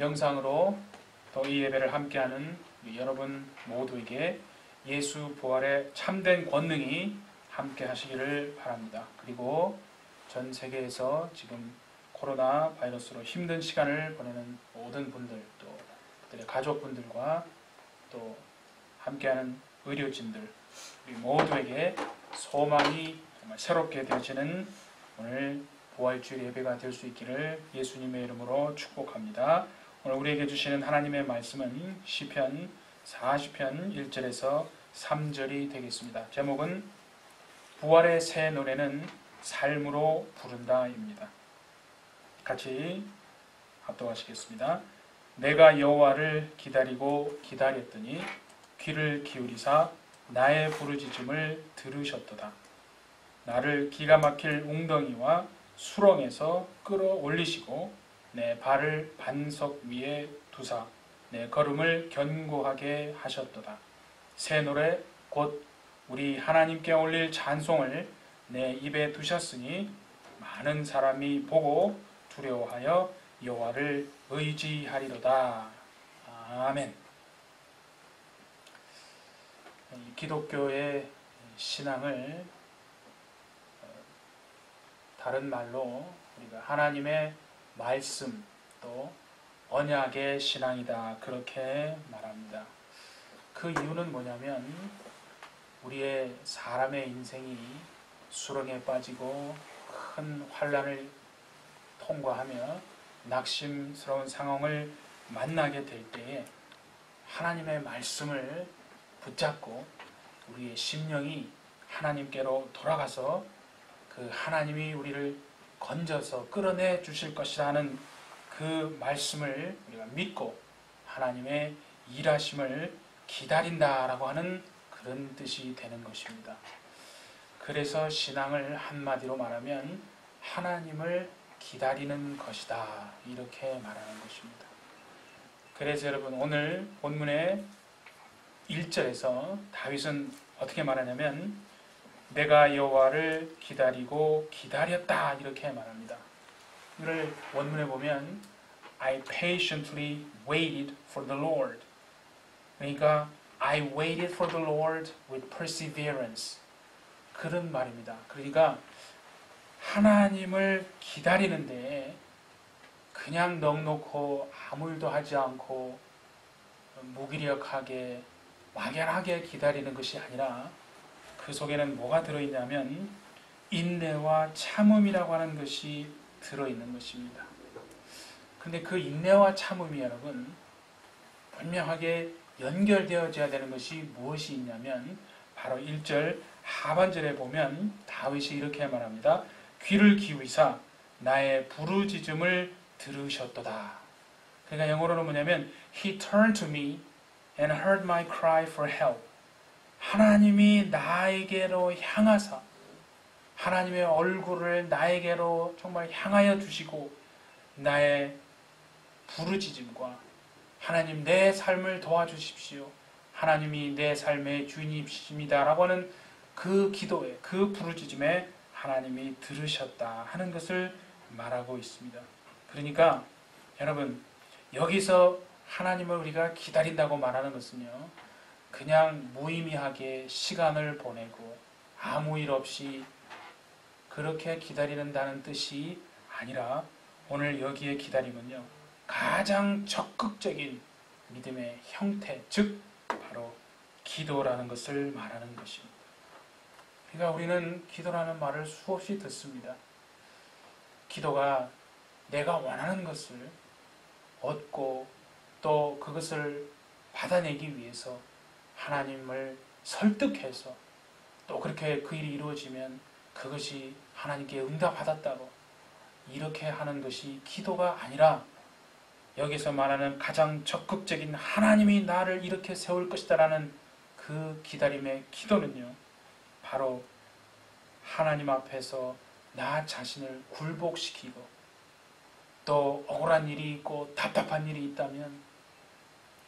영상으로 또 이 예배를 함께하는 여러분 모두에게 예수 부활의 참된 권능이 함께 하시기를 바랍니다. 그리고 전 세계에서 지금 코로나 바이러스로 힘든 시간을 보내는 모든 분들, 또 그들의 가족분들과 또 함께하는 의료진들, 우리 모두에게 소망이 정말 새롭게 되어지는 오늘 부활주일 예배가 될 수 있기를 예수님의 이름으로 축복합니다. 오늘 우리에게 주시는 하나님의 말씀은 시편 40편 1절에서 3절이 되겠습니다. 제목은 부활의 새 노래는 삶으로 부른다입니다. 같이 합독하시겠습니다. 내가 여호와를 기다리고 기다렸더니 귀를 기울이사 나의 부르짖음을 들으셨도다. 나를 기가 막힐 웅덩이와 수렁에서 끌어올리시고 내 발을 반석 위에 두사 내 걸음을 견고하게 하셨도다. 새 노래 곧 우리 하나님께 올릴 찬송을 내 입에 두셨으니 많은 사람이 보고 두려워하여 여호와를 의지하리로다. 아멘. 기독교의 신앙을 다른 말로 우리가 하나님의 말씀 또 언약의 신앙이다 그렇게 말합니다. 그 이유는 뭐냐면 우리의 사람의 인생이 수렁에 빠지고 큰 환난을 통과하며 낙심스러운 상황을 만나게 될 때에 하나님의 말씀을 붙잡고 우리의 심령이 하나님께로 돌아가서 그 하나님이 우리를 건져서 끌어내 주실 것이라는 그 말씀을 우리가 믿고 하나님의 일하심을 기다린다라고 하는 그런 뜻이 되는 것입니다. 그래서 신앙을 한마디로 말하면 하나님을 기다리는 것이다 이렇게 말하는 것입니다. 그래서 여러분 오늘 본문의 1절에서 다윗은 어떻게 말하냐면 내가 여호와를 기다리고 기다렸다 이렇게 말합니다. 이를 원문에 보면 I patiently waited for the Lord. 그러니까 I waited for the Lord with perseverance. 그런 말입니다. 그러니까 하나님을 기다리는데 그냥 넋놓고 아무 일도 하지 않고 무기력하게 막연하게 기다리는 것이 아니라 그 속에는 뭐가 들어있냐면 인내와 참음이라고 하는 것이 들어있는 것입니다. 근데 그 인내와 참음이 여러분 분명하게 연결되어져야 되는 것이 무엇이 있냐면 바로 1절 하반절에 보면 다윗이 이렇게 말합니다. 귀를 기울이사 나의 부르짖음을 들으셨도다. 그러니까 영어로는 뭐냐면 He turned to me and heard my cry for help. 하나님이 나에게로 향하사 하나님의 얼굴을 나에게로 정말 향하여 주시고 나의 부르짖음과 하나님 내 삶을 도와주십시오. 하나님이 내 삶의 주인이십니다. 라고 하는 그 기도에 그 부르짖음에 하나님이 들으셨다 하는 것을 말하고 있습니다. 그러니까 여러분 여기서 하나님을 우리가 기다린다고 말하는 것은요. 그냥 무의미하게 시간을 보내고 아무 일 없이 그렇게 기다리는다는 뜻이 아니라 오늘 여기에 기다림은요. 가장 적극적인 믿음의 형태, 즉 바로 기도라는 것을 말하는 것입니다. 그러니까 우리는 기도라는 말을 수없이 듣습니다. 기도가 내가 원하는 것을 얻고 또 그것을 받아내기 위해서 하나님을 설득해서 또 그렇게 그 일이 이루어지면 그것이 하나님께 응답받았다고 이렇게 하는 것이 기도가 아니라 여기서 말하는 가장 적극적인 하나님이 나를 이렇게 세울 것이다 라는 그 기다림의 기도는요. 바로 하나님 앞에서 나 자신을 굴복시키고 또 억울한 일이 있고 답답한 일이 있다면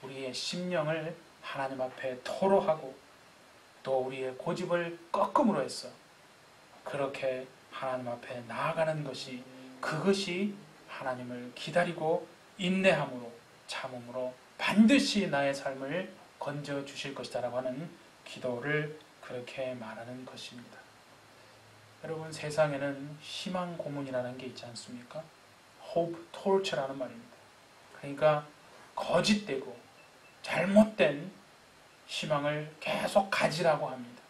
우리의 심령을 하나님 앞에 토로하고 또 우리의 고집을 꺾음으로 해서 그렇게 하나님 앞에 나아가는 것이 그것이 하나님을 기다리고 인내함으로 참음으로 반드시 나의 삶을 건져 주실 것이다 라고 하는 기도를 그렇게 말하는 것입니다. 여러분, 세상에는 희망 고문이라는 게 있지 않습니까? hope torch라는 말입니다. 그러니까 거짓되고 잘못된 희망을 계속 가지라고 합니다.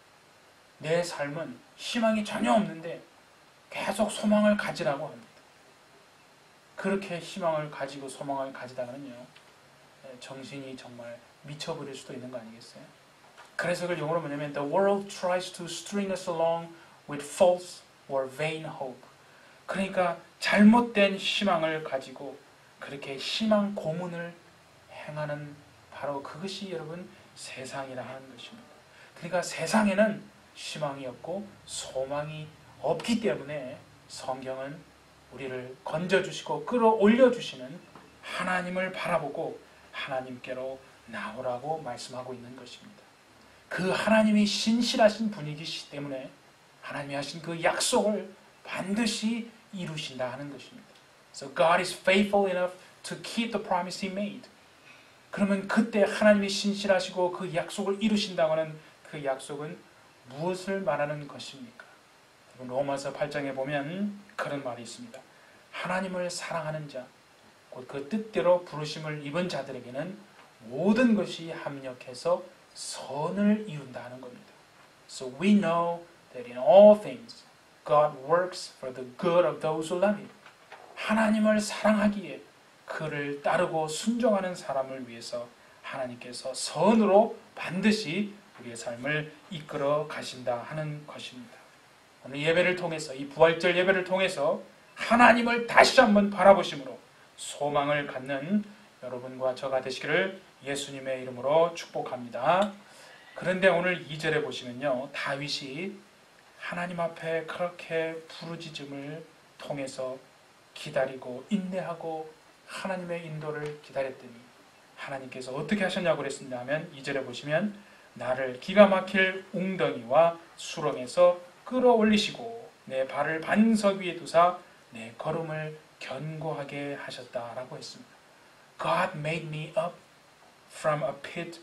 내 삶은 희망이 전혀 없는데 계속 소망을 가지라고 합니다. 그렇게 희망을 가지고 소망을 가지다가는요, 정신이 정말 미쳐버릴 수도 있는 거 아니겠어요? 그래서 그걸 영어로 뭐냐면 The world tries to string us along with false or vain hope. 그러니까 잘못된 희망을 가지고 그렇게 희망 고문을 행하는 바로 그것이 여러분 세상이라 하는 것입니다. 그러니까 세상에는 희망이 없고 소망이 없기 때문에 성경은 우리를 건져주시고 끌어올려주시는 하나님을 바라보고 하나님께로 나오라고 말씀하고 있는 것입니다. 그 하나님이 신실하신 분이기 때문에 하나님이 하신 그 약속을 반드시 이루신다 하는 것입니다. So God is faithful enough to keep the promise He made. 그러면 그때 하나님이 신실하시고 그 약속을 이루신다고 하는 그 약속은 무엇을 말하는 것입니까? 로마서 8장에 보면 그런 말이 있습니다. 하나님을 사랑하는 자, 곧 그 뜻대로 부르심을 입은 자들에게는 모든 것이 합력해서 선을 이룬다 하는 겁니다. So we know that in all things God works for the good of those who love Him. 하나님을 사랑하기에 그를 따르고 순종하는 사람을 위해서 하나님께서 선으로 반드시 우리의 삶을 이끌어 가신다 하는 것입니다. 오늘 예배를 통해서 이 부활절 예배를 통해서 하나님을 다시 한번 바라보심으로 소망을 갖는 여러분과 저가 되시기를 예수님의 이름으로 축복합니다. 그런데 오늘 2절에 보시면요, 다윗이 하나님 앞에 그렇게 부르짖음을 통해서 기다리고 인내하고 하나님의 인도를 기다렸더니 하나님께서 어떻게 하셨냐고 그랬습니다 하면 2절에 보시면 나를 기가 막힐 웅덩이와 수렁에서 끌어올리시고 내 발을 반석 위에 두사 내 걸음을 견고하게 하셨다라고 했습니다. God made me up from a pit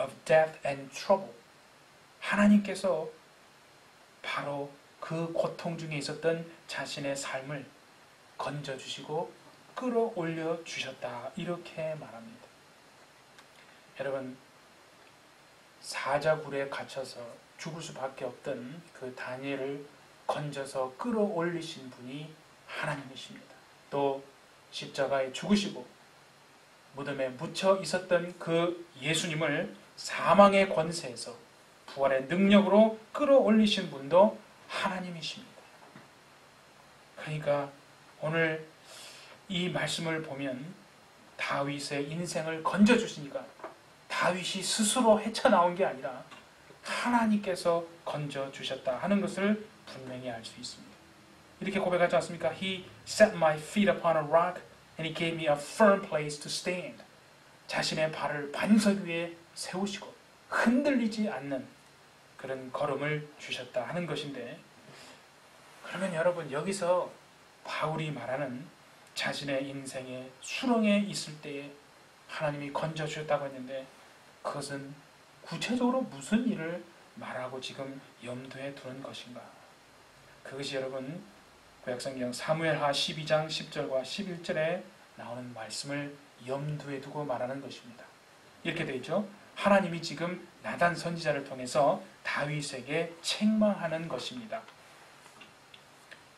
of death and trouble. 하나님께서 바로 그 고통 중에 있었던 자신의 삶을 건져주시고 끌어올려 주셨다 이렇게 말합니다. 여러분, 사자굴에 갇혀서 죽을 수밖에 없던 그 다니엘을 건져서 끌어올리신 분이 하나님이십니다. 또 십자가에 죽으시고 무덤에 묻혀 있었던 그 예수님을 사망의 권세에서 부활의 능력으로 끌어올리신 분도 하나님이십니다. 그러니까 오늘 이 말씀을 보면 다윗의 인생을 건져주시니까 다윗이 스스로 헤쳐나온 게 아니라 하나님께서 건져주셨다 하는 것을 분명히 알 수 있습니다. 이렇게 고백하지 않습니까? He set my feet upon a rock and He gave me a firm place to stand. 자신의 발을 반석 위에 세우시고 흔들리지 않는 그런 걸음을 주셨다 하는 것인데, 그러면 여러분 여기서 바울이 말하는 자신의 인생의 수렁에 있을 때에 하나님이 건져주셨다고 했는데 그것은 구체적으로 무슨 일을 말하고 지금 염두에 두는 것인가? 그것이 여러분 구약성경 사무엘하 12장 10절과 11절에 나오는 말씀을 염두에 두고 말하는 것입니다. 이렇게 되어 있죠. 하나님이 지금 나단 선지자를 통해서 다윗에게 책망하는 것입니다.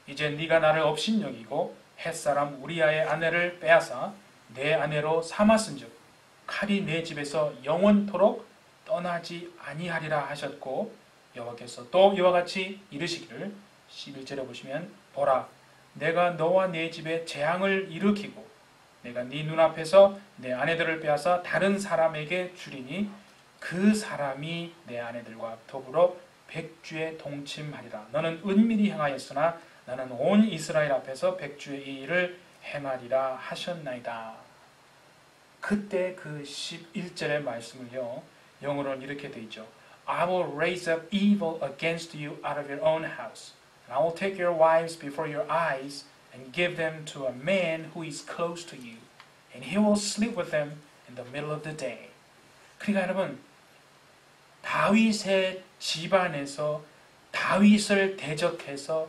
이제 네가 나를 업신여기고 햇사람 우리아의 아내를 빼앗아 내 아내로 삼았은즉 칼이 내 집에서 영원토록 떠나지 아니하리라 하셨고, 여호와께서 또 이와 같이 이르시기를 11절에 보시면 보라 내가 너와 내 집에 재앙을 일으키고 내가 네 눈앞에서 내 아내들을 빼앗아 다른 사람에게 주리니 그 사람이 내 아내들과 더불어 백주에 동침하리라. 너는 은밀히 행하였으나 나는 온 이스라엘 앞에서 백주의 이 일을 행하리라 하셨나이다. 그때 그 11절의 말씀을요, 영어로는 이렇게 되어 있죠. I will raise up evil against you out of your own house. And I will take your wives before your eyes and give them to a man who is close to you. and he will sleep with them in the middle of the day. 그러니까 여러분, 다윗의 집안에서 다윗을 대적해서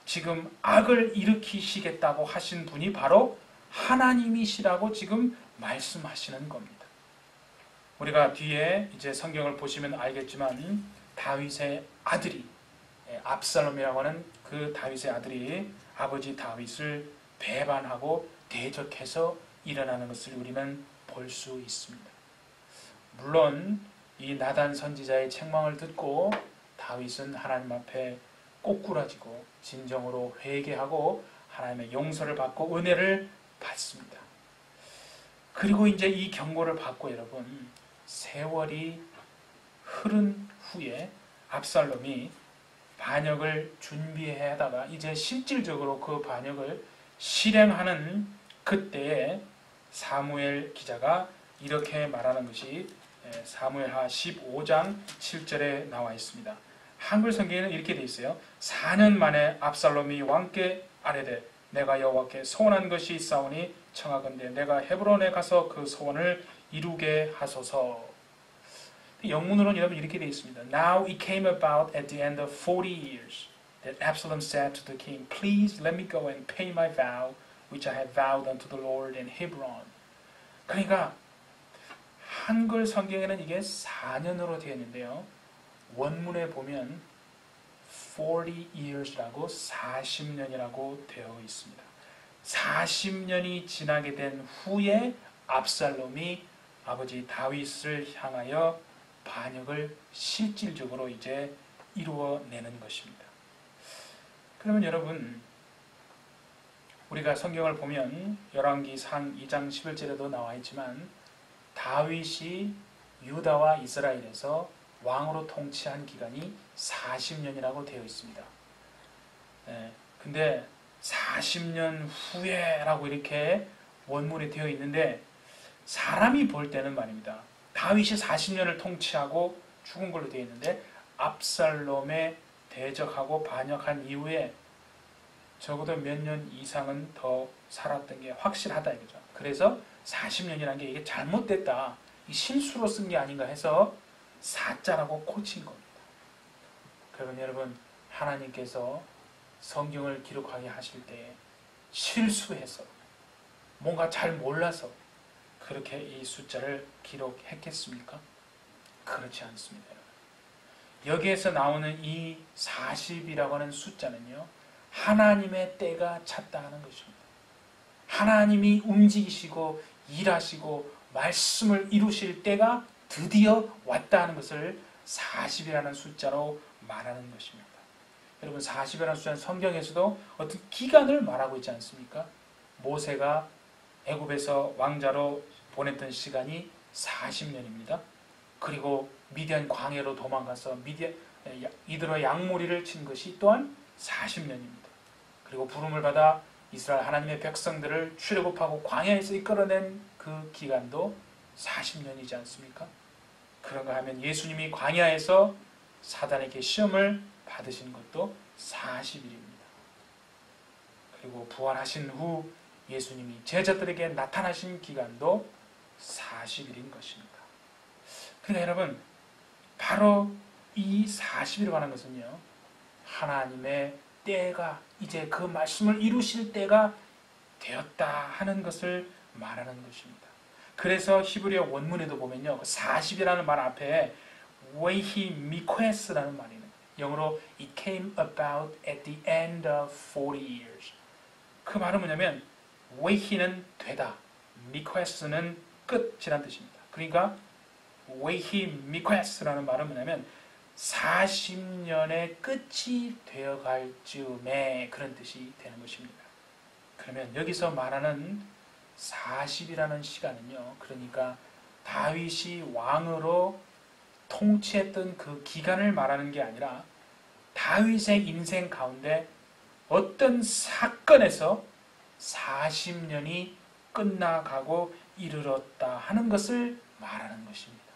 지금 악을 일으키시겠다고 하신 분이 바로 하나님이시라고 지금 말씀하시는 겁니다. 우리가 뒤에 이제 성경을 보시면 알겠지만 다윗의 아들이 압살롬이라고 하는 그 다윗의 아들이 아버지 다윗을 배반하고 대적해서 일어나는 것을 우리는 볼 수 있습니다. 물론 이 나단 선지자의 책망을 듣고 다윗은 하나님 앞에 꼬꾸라지고 진정으로 회개하고 하나님의 용서를 받고 은혜를 받습니다. 그리고 이제 이 경고를 받고 여러분, 세월이 흐른 후에 압살롬이 반역을 준비해야 하다가 이제 실질적으로 그 반역을 실행하는 그때에 사무엘 기자가 이렇게 말하는 것이 사무엘하 15장 7절에 나와 있습니다. 한글 성경에는 이렇게 되어 있어요. 4년 만에 압살롬이 왕께 아뢰되 내가 여호와께 소원한 것이 있사오니 청하건대 내가 헤브론에 가서 그 소원을 이루게 하소서. 영문으로는 여러분 이렇게 되어 있습니다. Now it came about at the end of 40 years that Absalom said to the king, Please let me go and pay my vow which I have vowed unto the Lord in Hebron. 그러니까 한글 성경에는 이게 4년으로 되어 있는데요. 원문에 보면 40 years라고 40년이라고 되어 있습니다. 40년이 지나게 된 후에 압살롬이 아버지 다윗을 향하여 반역을 실질적으로 이제 이루어내는 것입니다. 그러면 여러분, 우리가 성경을 보면 열왕기상 2장 11절에도 나와 있지만 다윗이 유다와 이스라엘에서 왕으로 통치한 기간이 40년이라고 되어 있습니다. 근데 40년 후에라고 이렇게 원문이 되어 있는데 사람이 볼 때는 말입니다. 다윗이 40년을 통치하고 죽은 걸로 되어 있는데 압살롬에 대적하고 반역한 이후에 적어도 몇 년 이상은 더 살았던 게 확실하다 이거죠. 그래서 40년이라는 게 이게 잘못됐다, 이 실수로 쓴 게 아닌가 해서 사자라고 고친 겁니다. 그러면 여러분, 하나님께서 성경을 기록하게 하실 때 실수해서 뭔가 잘 몰라서 그렇게 이 숫자를 기록했겠습니까? 그렇지 않습니다. 여기에서 나오는 이 40이라고 하는 숫자는요, 하나님의 때가 찼다 하는 것입니다. 하나님이 움직이시고 일하시고 말씀을 이루실 때가 드디어 왔다 하는 것을 40이라는 숫자로 말하는 것입니다. 여러분, 40이라는 숫자는 성경에서도 어떤 기간을 말하고 있지 않습니까? 모세가 애굽에서 왕자로 보냈던 시간이 40년입니다. 그리고 미디안 광야로 도망가서 이들의 양무리를 친 것이 또한 40년입니다. 그리고 부름을 받아 이스라엘 하나님의 백성들을 출애굽하고 광야에서 이끌어낸 그 기간도 40년이지 않습니까? 그런가 하면 예수님이 광야에서 사단에게 시험을 받으신 것도 40일입니다. 그리고 부활하신 후 예수님이 제자들에게 나타나신 기간도 40일인 것입니다. 그러니까 여러분, 바로 이 40일이라고 하는 것은요, 하나님의 때가 이제 그 말씀을 이루실 때가 되었다 하는 것을 말하는 것입니다. 그래서 히브리어 원문에도 보면요, 40이라는 말 앞에 웨히 미퀘스라는 말이 있는 거예요. 영어로 it came about at the end of 40 years. 그 말은 뭐냐면 웨히는 되다, 미퀘스는 끝이라는 뜻입니다. 그러니까 웨히 미퀘스라는 말은 뭐냐면 40년의 끝이 되어갈 즈음에 그런 뜻이 되는 것입니다. 그러면 여기서 말하는 40이라는 시간은요, 그러니까 다윗이 왕으로 통치했던 그 기간을 말하는 게 아니라 다윗의 인생 가운데 어떤 사건에서 40년이 끝나가고 이르렀다 하는 것을 말하는 것입니다.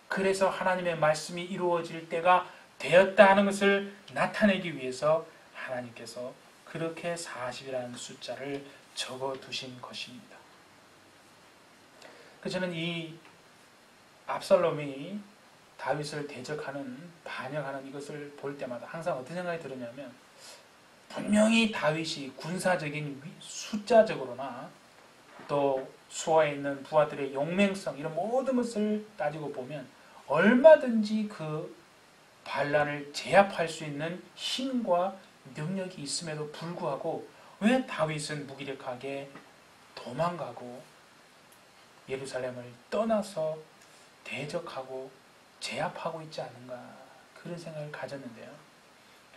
그래서 하나님의 말씀이 이루어질 때가 되었다 하는 것을 나타내기 위해서 하나님께서 그렇게 40이라는 숫자를 적어두신 것입니다. 그래서 저는 이 압살롬이 다윗을 대적하는, 반역하는 이것을 볼 때마다 항상 어떤 생각이 들었냐면, 분명히 다윗이 군사적인 숫자적으로나 또 수하에 있는 부하들의 용맹성, 이런 모든 것을 따지고 보면 얼마든지 그 반란을 제압할 수 있는 힘과 능력이 있음에도 불구하고 왜 다윗은 무기력하게 도망가고 예루살렘을 떠나서 대적하고 제압하고 있지 않은가, 그런 생각을 가졌는데요.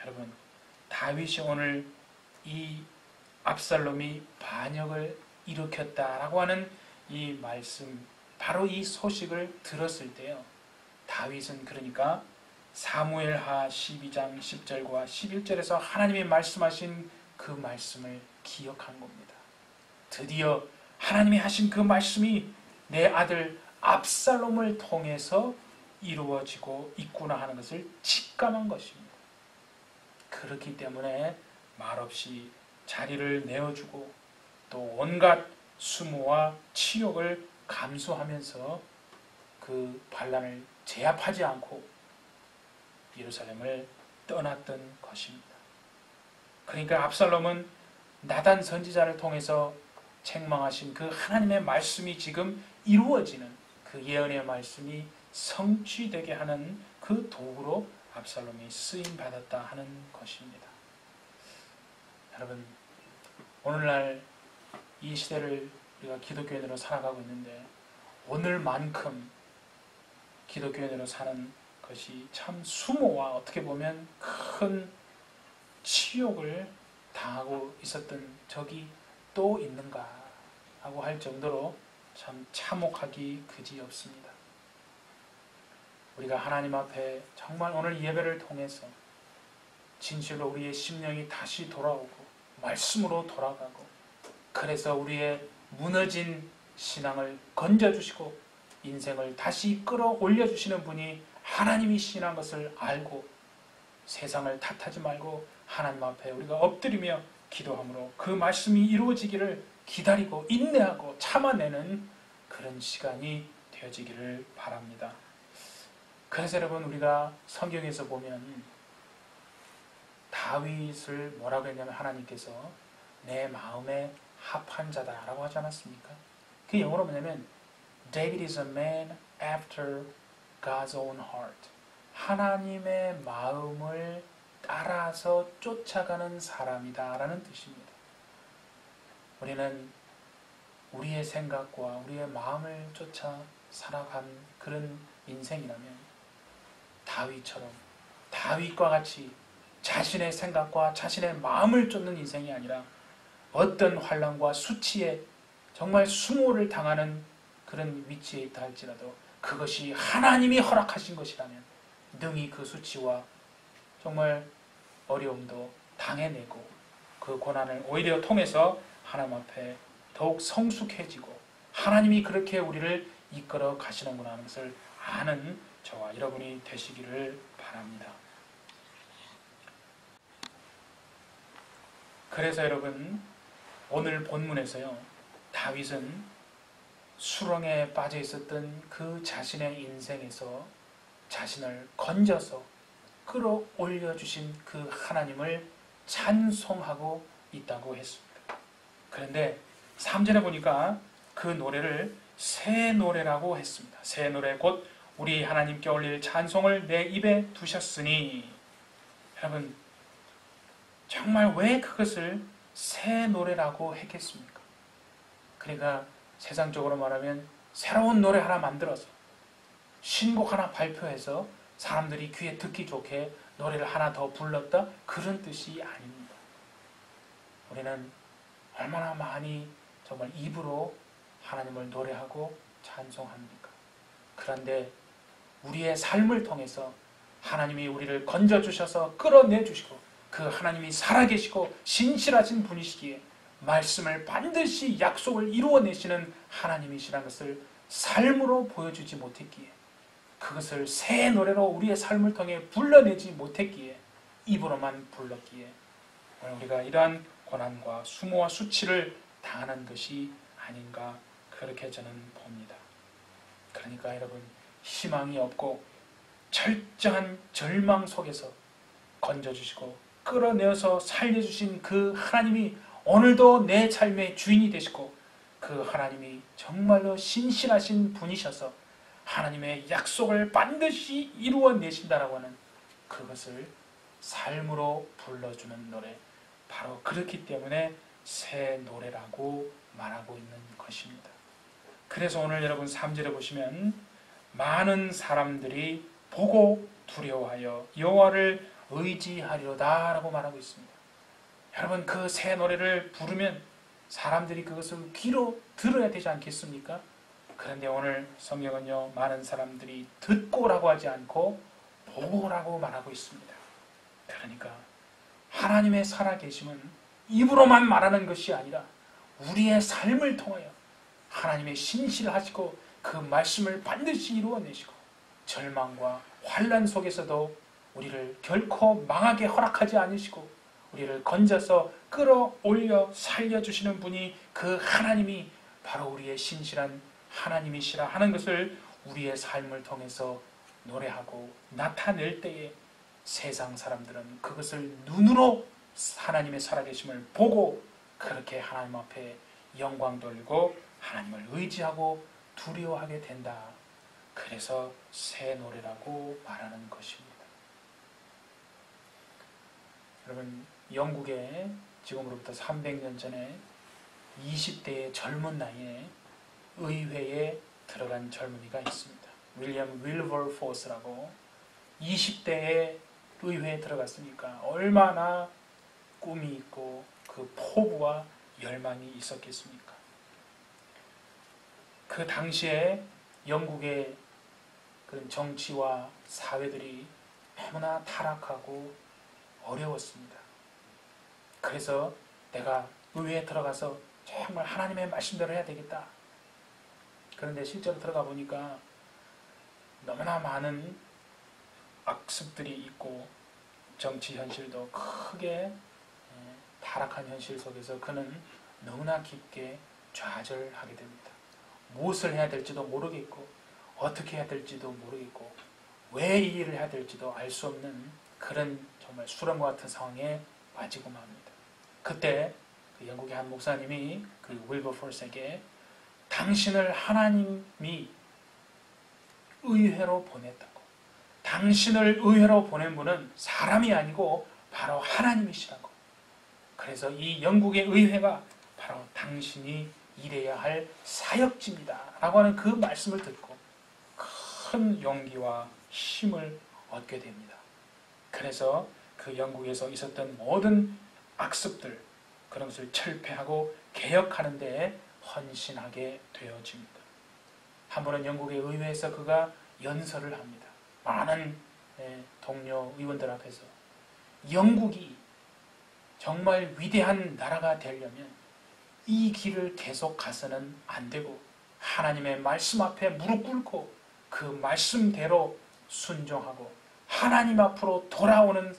여러분, 다윗이 오늘 이 압살롬이 반역을 일으켰다라고 하는 이 말씀, 바로 이 소식을 들었을 때요, 다윗은 그러니까 사무엘하 12장 10절과 11절에서 하나님이 말씀하신 그 말씀을 기억한 겁니다. 드디어 하나님이 하신 그 말씀이 내 아들 압살롬을 통해서 이루어지고 있구나 하는 것을 직감한 것입니다. 그렇기 때문에 말없이 자리를 내어주고 또 온갖 수모와 치욕을 감수하면서 그 반란을 제압하지 않고 예루살렘을 떠났던 것입니다. 그러니까 압살롬은 나단 선지자를 통해서 책망하신 그 하나님의 말씀이 지금 이루어지는, 그 예언의 말씀이 성취되게 하는 그 도구로 압살롬이 쓰임받았다 하는 것입니다. 여러분, 오늘날 이 시대를 우리가 기독교인으로 살아가고 있는데, 오늘만큼 기독교인으로 사는 것이 참 수모와 어떻게 보면 큰 치욕을 당하고 있었던 적이 또 있는가 하고 할 정도로 참 참혹하기 그지없습니다. 우리가 하나님 앞에 정말 오늘 예배를 통해서 진실로 우리의 심령이 다시 돌아오고 말씀으로 돌아가고, 그래서 우리의 무너진 신앙을 건져주시고 인생을 다시 끌어올려 주시는 분이 하나님이시라는 것을 알고 세상을 탓하지 말고 하나님 앞에 우리가 엎드리며 기도함으로 그 말씀이 이루어지기를 기다리고 인내하고 참아내는 그런 시간이 되어지기를 바랍니다. 그래서 여러분, 우리가 성경에서 보면 다윗을 뭐라고 했냐면, 하나님께서 내 마음에 합한 자다라고 하지 않았습니까? 그 영어로 뭐냐면 David is a man after God's own heart. 하나님의 마음을 따라서 쫓아가는 사람이다 라는 뜻입니다. 우리는 우리의 생각과 우리의 마음을 쫓아 살아간 그런 인생이라면, 다윗처럼 다윗과 같이 자신의 생각과 자신의 마음을 쫓는 인생이 아니라 어떤 환난과 수치에 정말 수모를 당하는 그런 위치에 있다 할지라도 그것이 하나님이 허락하신 것이라면 능히 그 수치와 정말 어려움도 당해내고 그 고난을 오히려 통해서 하나님 앞에 더욱 성숙해지고 하나님이 그렇게 우리를 이끌어 가시는구나 하는 것을 아는 저와 여러분이 되시기를 바랍니다. 그래서 여러분, 오늘 본문에서요, 다윗은 수렁에 빠져 있었던 그 자신의 인생에서 자신을 건져서 끌어올려 주신 그 하나님을 찬송하고 있다고 했습니다. 그런데 3절에 보니까 그 노래를 새 노래라고 했습니다. 새 노래 곧 우리 하나님께 올릴 찬송을 내 입에 두셨으니. 여러분, 정말 왜 그것을 새 노래라고 했겠습니까? 그러니까 세상적으로 말하면 새로운 노래 하나 만들어서 신곡 하나 발표해서 사람들이 귀에 듣기 좋게 노래를 하나 더 불렀다, 그런 뜻이 아닙니다. 우리는 얼마나 많이 정말 입으로 하나님을 노래하고 찬송합니까? 그런데 우리의 삶을 통해서 하나님이 우리를 건져주셔서 끌어내주시고 그 하나님이 살아계시고 신실하신 분이시기에 말씀을 반드시 약속을 이루어내시는 하나님이시라는 것을 삶으로 보여주지 못했기에, 그것을 새 노래로 우리의 삶을 통해 불러내지 못했기에, 입으로만 불렀기에 오늘 우리가 이러한 고난과 수모와 수치를 당하는 것이 아닌가, 그렇게 저는 봅니다. 그러니까 여러분, 희망이 없고 철저한 절망 속에서 건져주시고 끌어내어서 살려주신 그 하나님이 오늘도 내 삶의 주인이 되시고, 그 하나님이 정말로 신실하신 분이셔서 하나님의 약속을 반드시 이루어내신다라고 하는 그것을 삶으로 불러주는 노래, 바로 그렇기 때문에 새 노래라고 말하고 있는 것입니다. 그래서 오늘 여러분 3절에 보시면 많은 사람들이 보고 두려워하여 여호와를 의지하리로다 라고 말하고 있습니다. 여러분, 그 새 노래를 부르면 사람들이 그것을 귀로 들어야 되지 않겠습니까? 그런데 오늘 성경은요, 많은 사람들이 듣고라고 하지 않고 보고라고 말하고 있습니다. 그러니까 하나님의 살아계심은 입으로만 말하는 것이 아니라 우리의 삶을 통하여 하나님의 신실하시고 그 말씀을 반드시 이루어내시고, 절망과 환난 속에서도 우리를 결코 망하게 허락하지 않으시고 우리를 건져서 끌어올려 살려주시는 분이, 그 하나님이 바로 우리의 신실한 하나님이시라 하는 것을 우리의 삶을 통해서 노래하고 나타낼 때에 세상 사람들은 그것을 눈으로 하나님의 살아계심을 보고 그렇게 하나님 앞에 영광 돌리고 하나님을 의지하고 두려워하게 된다. 그래서 새 노래라고 말하는 것입니다. 여러분, 영국에 지금으로부터 300년 전에 20대의 젊은 나이에 의회에 들어간 젊은이가 있습니다. 윌리엄 윌버포스라고 20대에 의회에 들어갔으니까 얼마나 꿈이 있고 그 포부와 열망이 있었겠습니까? 그 당시에 영국의 그 정치와 사회들이 너무나 타락하고 어려웠습니다. 그래서 내가 의회에 들어가서 정말 하나님의 말씀대로 해야 되겠다. 그런데 실제로 들어가 보니까 너무나 많은 악습들이 있고 정치 현실도 크게 타락한 현실 속에서 그는 너무나 깊게 좌절하게 됩니다. 무엇을 해야 될지도 모르겠고 어떻게 해야 될지도 모르겠고 왜 이 일을 해야 될지도 알 수 없는 그런 정말 수렁과 같은 상황에 빠지고 맙니다. 그때 그 영국의 한 목사님이 그 윌버포스에게 당신을 하나님이 의회로 보냈다고, 당신을 의회로 보낸 분은 사람이 아니고 바로 하나님이시라고, 그래서 이 영국의 의회가 바로 당신이 일해야 할 사역지입니다 라고 하는 그 말씀을 듣고 큰 용기와 힘을 얻게 됩니다. 그래서 그 영국에서 있었던 모든 악습들, 그런 것을 철폐하고 개혁하는 데에 헌신하게 되어집니다. 한 번은 영국의 의회에서 그가 연설을 합니다. 많은 동료 의원들 앞에서 영국이 정말 위대한 나라가 되려면 이 길을 계속 가서는 안 되고 하나님의 말씀 앞에 무릎 꿇고 그 말씀대로 순종하고 하나님 앞으로 돌아오는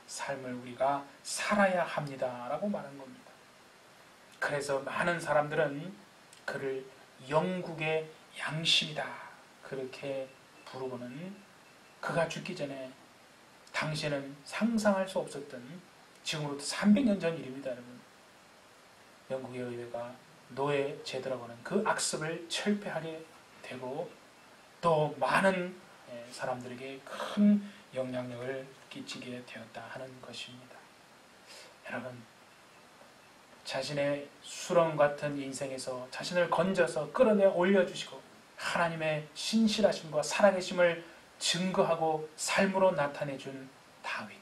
삶을 우리가 살아야 합니다 라고 말한 겁니다. 그래서 많은 사람들은 그를 영국의 양심이다 그렇게 부르고는, 그가 죽기 전에 당시에는 상상할 수 없었던, 지금으로부터 300년 전 일입니다 여러분, 영국의 의회가 노예 제도라고 하는 그 악습을 철폐하게 되고 또 많은 사람들에게 큰 영향력을 끼치게 되었다 하는 것입니다. 여러분, 자신의 수렁 같은 인생에서 자신을 건져서 끌어내 올려주시고 하나님의 신실하심과 살아계심을 증거하고 삶으로 나타내준 다윗,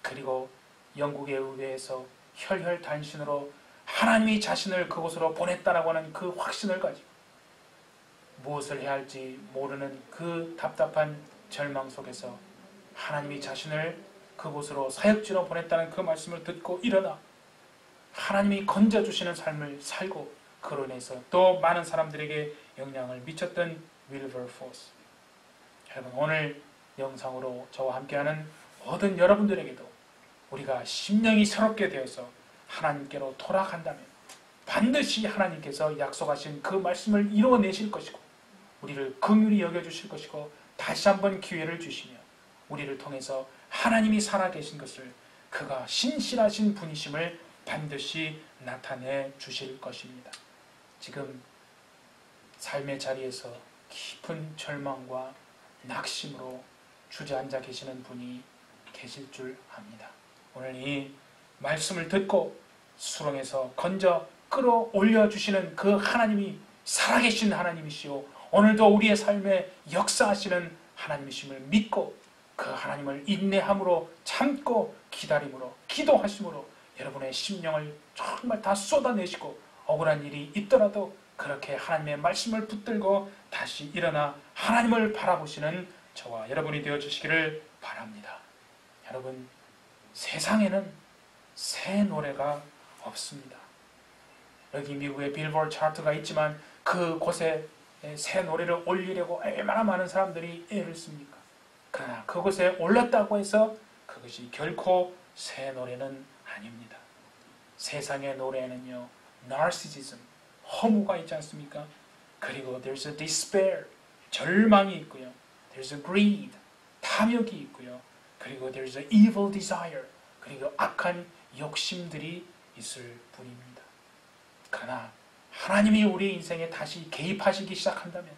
그리고 영국의 의회에서 혈혈단신으로 하나님이 자신을 그곳으로 보냈다라고 하는 그 확신을 가지고 무엇을 해야 할지 모르는 그 답답한 절망 속에서 하나님이 자신을 그곳으로 사역지로 보냈다는 그 말씀을 듣고 일어나 하나님이 건져주시는 삶을 살고 그로 인해서 또 많은 사람들에게 영향을 미쳤던 윌버포스. 여러분, 오늘 영상으로 저와 함께하는 모든 여러분들에게도 우리가 심령이 새롭게 되어서 하나님께로 돌아간다면 반드시 하나님께서 약속하신 그 말씀을 이루어내실 것이고 우리를 긍휼히 여겨주실 것이고 다시 한번 기회를 주시며 우리를 통해서 하나님이 살아계신 것을 그가 신실하신 분이심을 반드시 나타내 주실 것입니다. 지금 삶의 자리에서 깊은 절망과 낙심으로 주저앉아 계시는 분이 계실 줄 압니다. 오늘 이 말씀을 듣고 수렁에서 건져 끌어올려 주시는 그 하나님이 살아계신 하나님이시오, 오늘도 우리의 삶에 역사하시는 하나님이심을 믿고 그 하나님을 인내함으로 참고 기다림으로 기도하심으로 여러분의 심령을 정말 다 쏟아내시고 억울한 일이 있더라도 그렇게 하나님의 말씀을 붙들고 다시 일어나 하나님을 바라보시는 저와 여러분이 되어주시기를 바랍니다. 여러분, 세상에는 새 노래가 없습니다. 여기 미국의 빌보드 차트가 있지만 그곳에 새 노래를 올리려고 얼마나 많은 사람들이 애를 씁니까? 그러나 그곳에 올랐다고 해서 그것이 결코 새 노래는 아닙니다. 세상의 노래에는요, narcissism, 허무가 있지 않습니까? 그리고 there's a despair, 절망이 있고요. there's a greed, 탐욕이 있고요. 그리고 there's a evil desire, 그리고 악한 욕심들이 있을 뿐입니다. 그러나 하나님이 우리 인생에 다시 개입하시기 시작한다면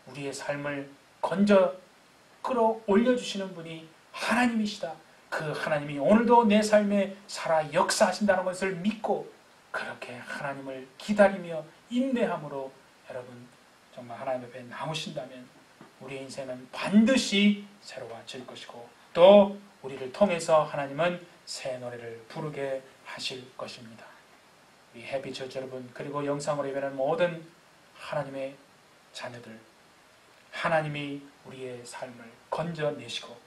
우리의 삶을 건져 끌어올려주시는 분이 하나님이시다. 그 하나님이 오늘도 내 삶에 살아 역사하신다는 것을 믿고 그렇게 하나님을 기다리며 인내함으로 여러분 정말 하나님 앞에 나오신다면 우리의 인생은 반드시 새로워질 것이고 또 우리를 통해서 하나님은 새 노래를 부르게 하실 것입니다. 우리 해피처치 여러분, 그리고 영상으로 예배하는 모든 하나님의 자녀들, 하나님이 우리의 삶을 건져내시고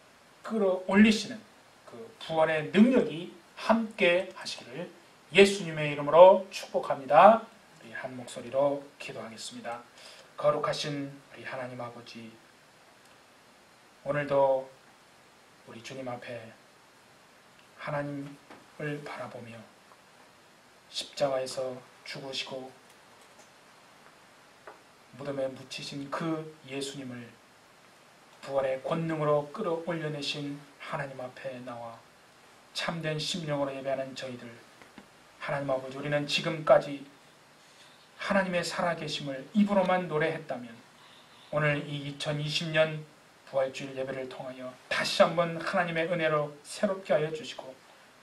끌어올리시는 그 부활의 능력이 함께 하시기를 예수님의 이름으로 축복합니다. 우리 한 목소리로 기도하겠습니다. 거룩하신 우리 하나님 아버지, 오늘도 우리 주님 앞에 하나님을 바라보며 십자가에서 죽으시고 무덤에 묻히신 그 예수님을 부활의 권능으로 끌어올려내신 하나님 앞에 나와 참된 심령으로 예배하는 저희들, 하나님 아버지, 우리는 지금까지 하나님의 살아계심을 입으로만 노래했다면 오늘 이 2020년 부활주일 예배를 통하여 다시 한번 하나님의 은혜로 새롭게 하여 주시고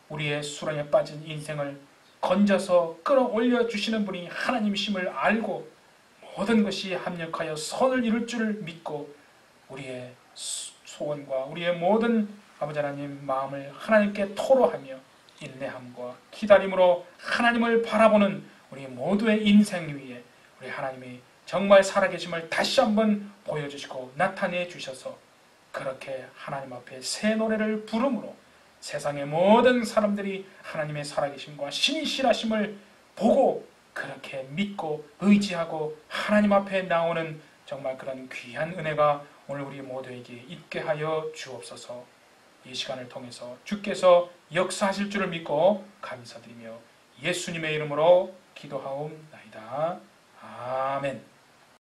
우리의 수렁에 빠진 인생을 건져서 끌어올려 주시는 분이 하나님이심을 알고 모든 것이 합력하여 선을 이룰 줄 믿고 우리의 소원과 우리의 모든 아버지 하나님 마음을 하나님께 토로하며 인내함과 기다림으로 하나님을 바라보는 우리 모두의 인생 위에 우리 하나님이 정말 살아계심을 다시 한번 보여주시고 나타내 주셔서 그렇게 하나님 앞에 새 노래를 부름으로 세상의 모든 사람들이 하나님의 살아계심과 신실하심을 보고 그렇게 믿고 의지하고 하나님 앞에 나오는 정말 그런 귀한 은혜가 오늘 우리 모두에게 있게 하여 주옵소서. 이 시간을 통해서 주께서 역사하실 줄을 믿고 감사드리며 예수님의 이름으로 기도하옵나이다. 아멘.